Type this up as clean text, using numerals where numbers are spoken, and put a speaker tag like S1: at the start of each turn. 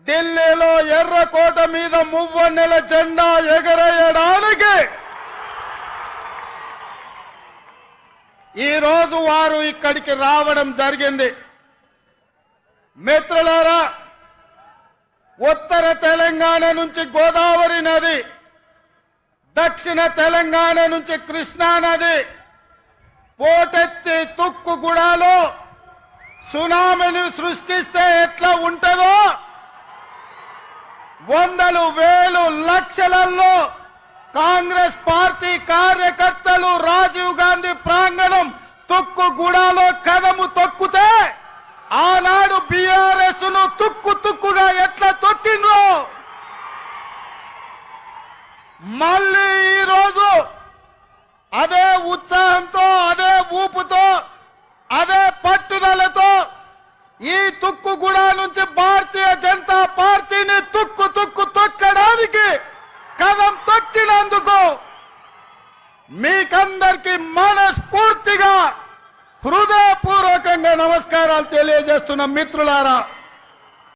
S1: ఢిల్లీలో ఎర్రకోట మీద మువ్వన్నెల జెండా ఎగరేయడానికి ఈ రోజు వారు ఇక్కడికి రావడం జరిగింది. మిత్రులారా, ఉత్తర తెలంగాణ నుంచి గోదావరి నది, దక్షిణ తెలంగాణ నుంచి కృష్ణా నది పోటెత్తి తుక్కుగూడలో సునామీని సృష్టిస్తే ఎట్లా ఉంటుందో, వందలు వేలు లక్షలలో కాంగ్రెస్ పార్టీ కార్యకర్తలు రాజీవ్ గాంధీ ప్రాంగణం తుక్కుగూడలో కదము తొక్కితే ఆనాడు బీఆర్ఎస్ ను తుక్కుగా ఎట్లా తొక్కిండ్రో మళ్ళీ ఈరోజు అదే ఉత్సాహంతో, అదే ఊపుతో, అదే పట్టుదలతో ఈ తుక్కుగూడ నుంచి భారతీయ జనతా పార్టీని తొక్కడానికి కదం తొక్కినందుకు మీకందరికీ మనస్ఫూర్తిగా హృదయపూర్వకంగా నమస్కారాలు తెలియజేస్తున్న మిత్రులారా.